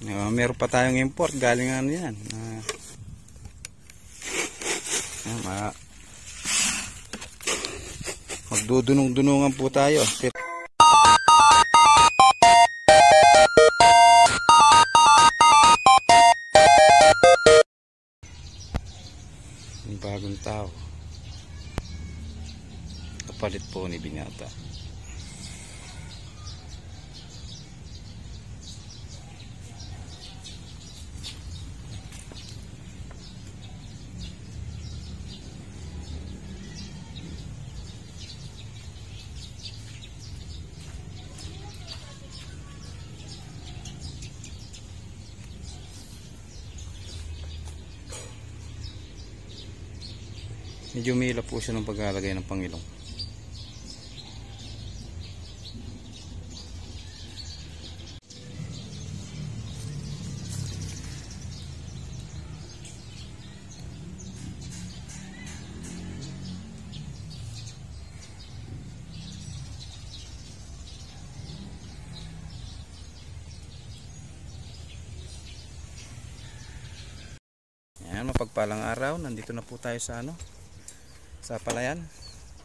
Meron pa tayong import galing ano yan. Magdudunong-dunungan po tayo. Yung bagong tao. Kapalit po ni Binata. Medyo umila po siya ng paglalagay ng pangilong. Ayan, mapagpalang araw. Nandito na po tayo sa sa palayan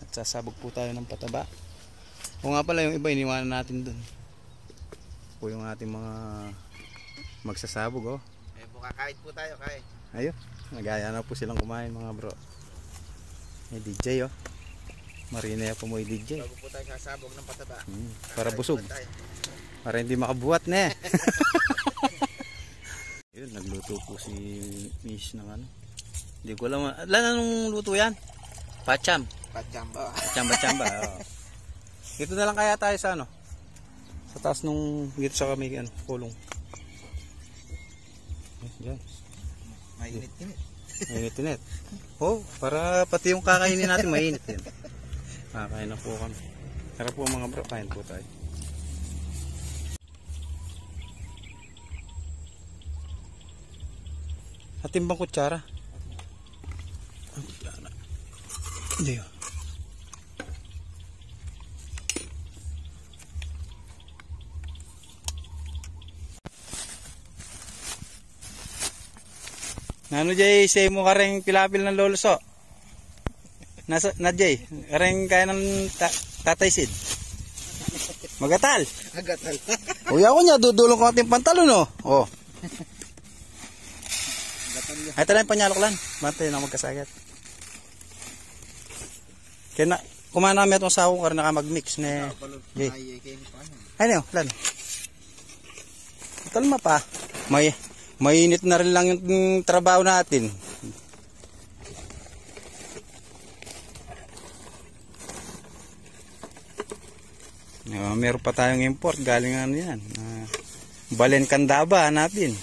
at sasabog po tayo ng pataba. O nga pala, yung iba iniwanan natin dun po yung ating mga magsasabog. Kakain po tayo, kain. Ayun, nagaya na po silang kumain mga bro. May DJ Marina po mo yung DJ. Bago po tayo sasabog ng pataba. Para busog. Para hindi makabuhat na Yun, nagluto po si Miss ng hindi ko alam. Anong luto yan? Pacham. Pachamba. Pachamba. Dito na lang kaya tayo sa sa taas nung dito sa kami kulong. Diyan. Mainit-init. Mainit-init. Para pati yung kakainin natin mainit din. Kakain na po kami. Tara po mga bro, kain po tayo. Ating bang kutsara? Hindi Nano Jay, say mo kareng pilapil ng loloso. Na Jay, kareng kaya ng Tatay Sid. Magatal. Agatal. Uy ako niya, dudulong ko ating pantalon Ay talang panyalok lang. Bantay na magkasagat. Kaya na, kumain namin itong sako karena ka mag-mix na. Ay no, lan. Talma pa. Mainit na rin lang yung trabaho natin. Meron pa tayong import galing yan. Balen Candaba hanapin.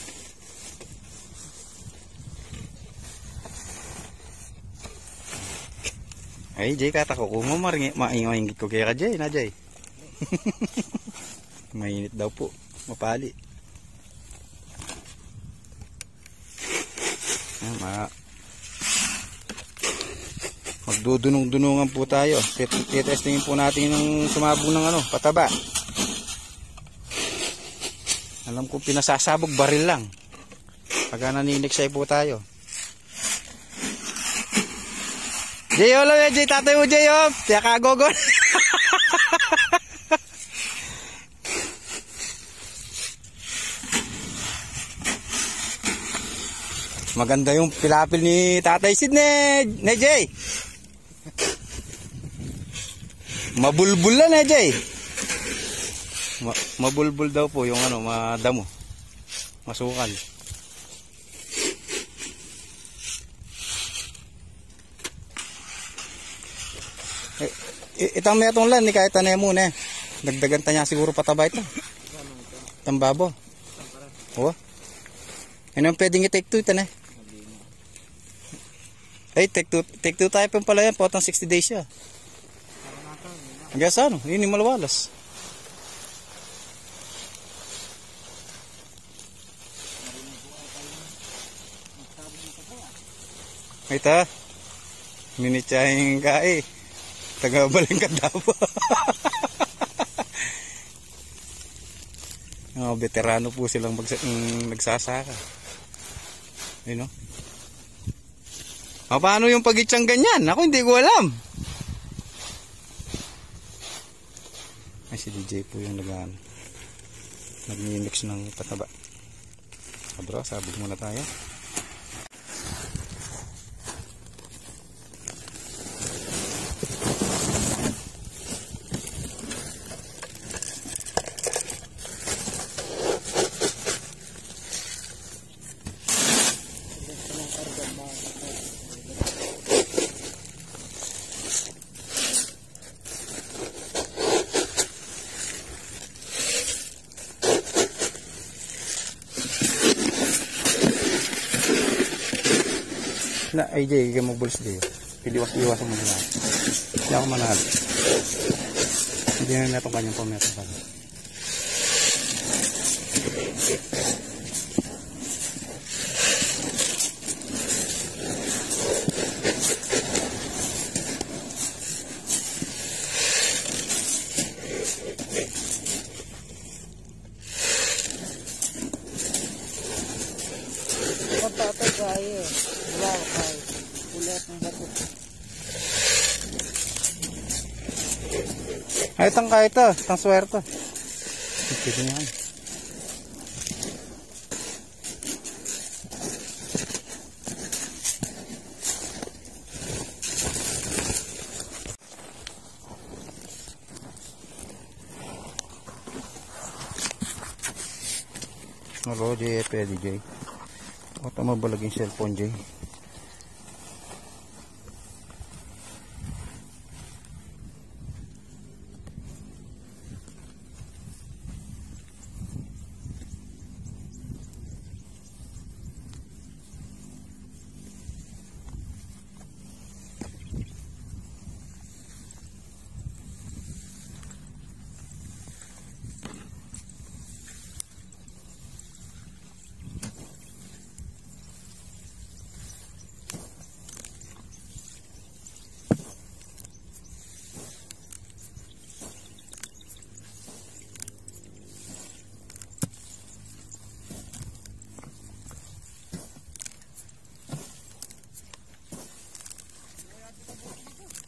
Ay Jay, katako ko mo maingit ko kaya ka Jay na Jay. Mainit daw po, mapali. Magdudunong-dunungan po tayo. Testingin po natin ng sumabog ng pataba. Alam ko pinasasabog baril lang. Pagka naniniksay po tayo. Jay, olo ya, Jay, tatay mo, Jay, tiya kagogon. Maganda yung pilapil ni Tatay Sid, ne Jay. Mabulbul na, Jay. Mabulbul daw po yung madamo. Masukal. Itang may atong lan, kahit tanay mo dagdagan niya siguro pataba ito. Tambabo. Ano ang pwedeng i-take 2 ito Ay, take 2 tayo pala yan, potang 60 days siya. Hanggang sa yun yung malawalas. Ito, minitsahing taga Balen Candaba. Veterano po silang nagsasaka. Ayun, no? Paano yung pagitsang ganyan? Ako hindi ko alam. Ay, si DJ po yung nag-mix ng pataba. Bro, sabog muna tayo. Na, AJ, ikaw mo bulls dito. Piliwas-iwasan mo na. Hindi ako manalo. Hindi na itong kanyang pameto pa. Patay kaya. Wow, kaya. Ulit ng bato. Ay, itang kaya ito. Itang swerte. Pwede niya yan. Hello, Jay. Pwede, Jay. O, tama balag yung cellphone, Jay.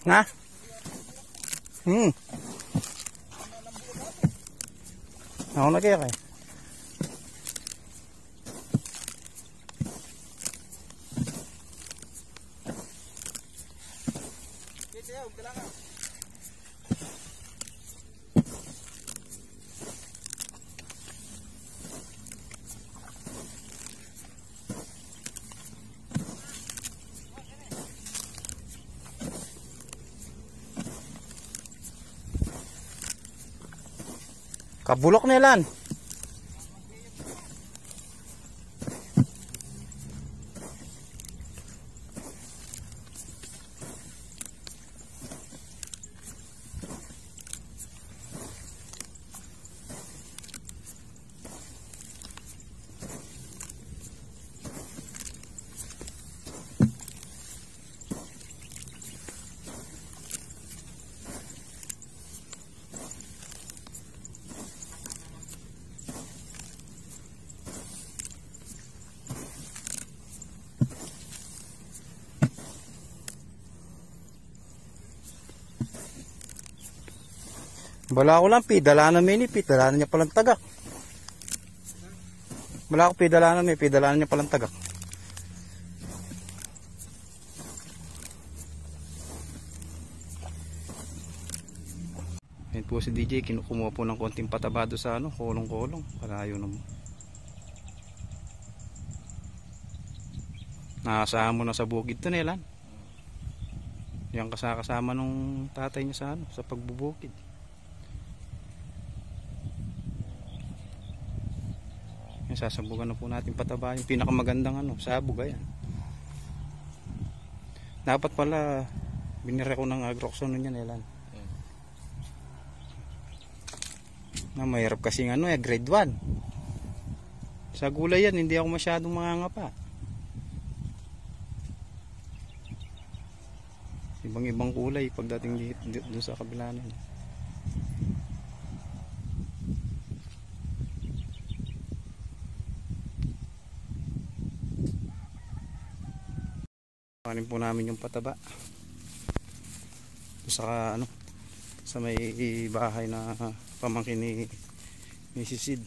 Na? Ako na kaya kaya. Kabulok na ilan. Bala ko lang, pidalanan may pidalanan niya palang tagak. Bala ko pidalanan may pidalanan niya palang tagak. Ayan po si DJ, kinukumuha po ng konting patabado sa kolong-kolong. Kalayo naman. Nakasahan mo na sa bukid to nilan. Yan kasama nung tatay niya sa pagbubukid. Sasabugan na po natin pataba yung pinakamagandang sabog. Ayan. Dapat pala binire ko ng Agroxon nun yan ilan. Na mahirap kasi grade 1 sa gulay yan, hindi ako masyadong mangangapa. Ibang kulay pagdating dito sa kabila na yun. Kuhanin po namin yung pataba. Sa ano, sa may bahay na pamangkin ni Mrs. Sid.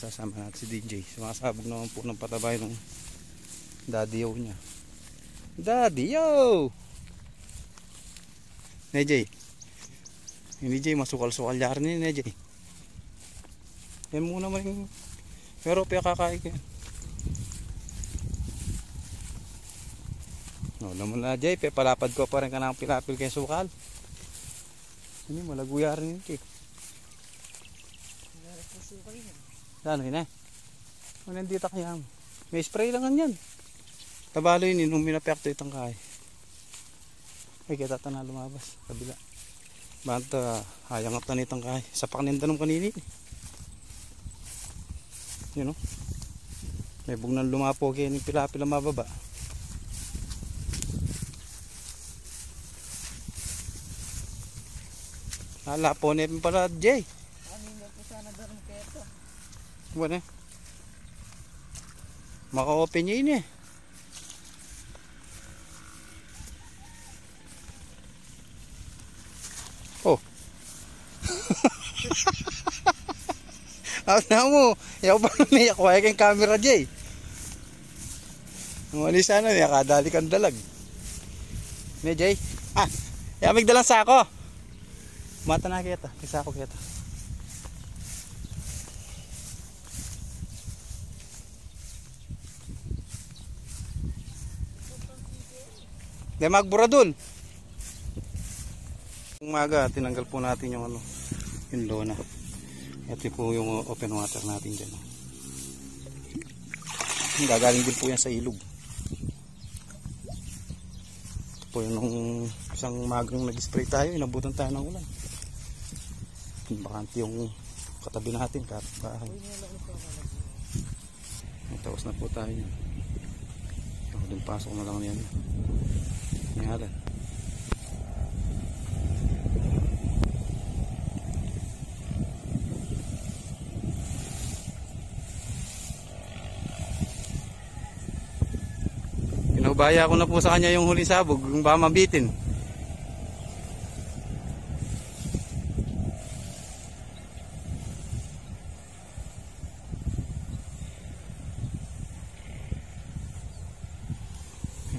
Sasama natin si DJ. Sumasabog naman po ng pataba yung daddy yo niya. Daddy yo! Nejay. Hindi Jay, masukal-sukal yari ni Nejay. Yan muna man yung pero pia kakain ko yan. No, naman na Jay, palapad ko pa rin ka ng pilapil kay sukal. Ini malaguya rin yun, ano yun eh? Ano nandito kaya? May spray lang yan. Tabalo yun, nung minapekto itang kaya. Ay, kita na lumabas. Kabila. Banta, hayang at na itang kaya. Sa pakininda ng kanini. Yun o. May bugnan lumapo kaya yung pilapil ang mababa. Hala po na yung pala, Jay. Kanina po sana daron keto. Buwan eh. Maka-open niya yun eh. Oh. Ako na mo. Yaw pa na may ako. Ay kayong camera, Jay. Mali sana. May akadali kang dalag. May, Jay. Ah. Yamig dalang sako. Mata na kita. Kisako kita. Di magbura dun. Umaga, tinanggal po natin yung ano, yung lona. Ito po yung open water natin dyan. Gagaling din po yan sa ilog. Ito po yung isang umagang nag-spray tayo, inabutan tayo ng ulan. Bakante yung katabi natin, kapit-bahay. Tapos na po tayo yan. Doon pasok na lang yan. Ngalan. Pinubaya ko na po sa kanya yung huling sabog, yung baka mabitin.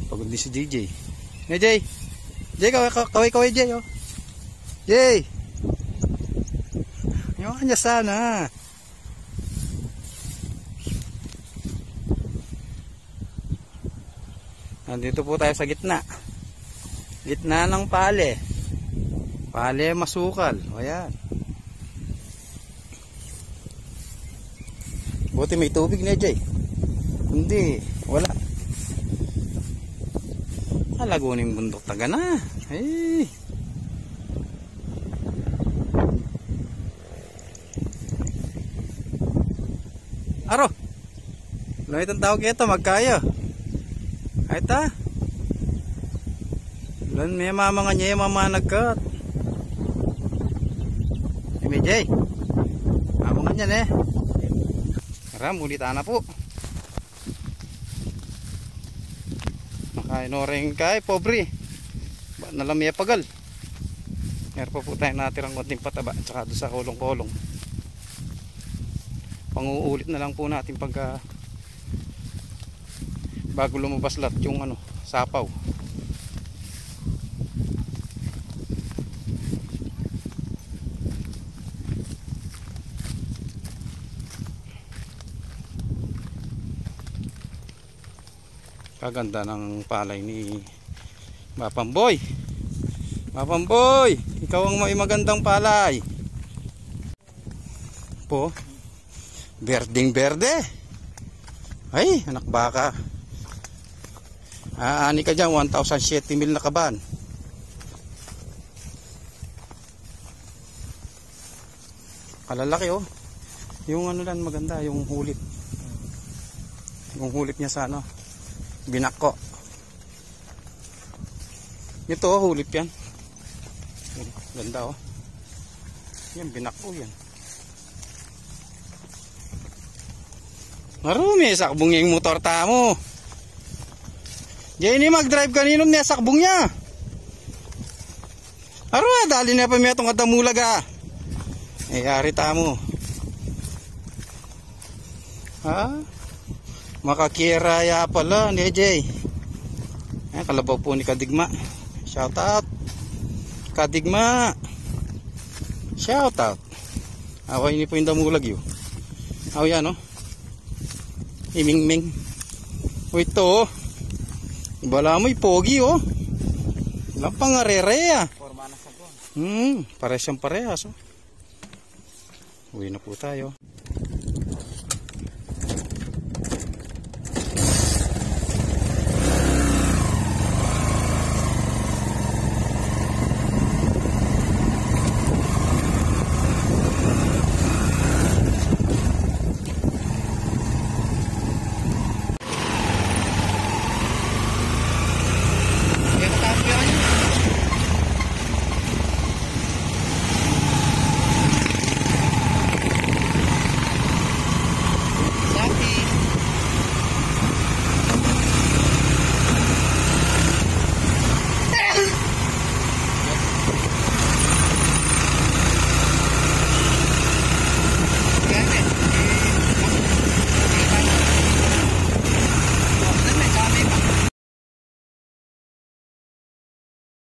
Pagod din si JJ. Hey Jay. Jay, kaway Jay oh. Jay. Yung kanya sana. Nandito po tayo sa gitna. Gitna ng pale. Pale masukal. O yan. Buti may tubig na Jay. Hindi. Wala. Laguning bundok taga na. Hey. Aro. Lamit ang tawag ito, magkayo. Ay ta. Lan may mama nga niya mamanagkat. MJ. Mama nga niyan eh. Ram, ulit na po. Inoreng kay pobre. Ba nalamya pagal. Meron pa po tayong natirang konting pataba tsaka doon sa kulong-kulong. Panguulit na lang po natin pagka bago lumabas lahat yung ano, sapaw. Kaganda ng palay ni Mapamboy. Mapamboy, ikaw ang may magandang palay. Po. Berding berde. Ay, anak baka. Ani ka dyan, 1,007 mil na kaban. Kalalaki oh. Yung ano lang maganda, yung hulit. Yung hulit niya sa ano. Binako. Ito oh, hulip yan. Ganda oh. Yan, binako yan. Marumi, sakbong yung motor tamo. Jenny, mag-drive kaninom niya sakbong niya. Arwa, dali na pa miya itong katamulag ha. Eh, arita mo. Ha? Makakiraya pala ni Jay. Kalabaw po ni Kadigma. Shout out. Kadigma. Shout out. Away ni po yung damulag yun. Aw yan oh. Imingming. O ito oh. Ibala mo pogi oh. Ilang pangarere ah. Forma na sabon. Pares siyang parehas oh. Uwi na po tayo.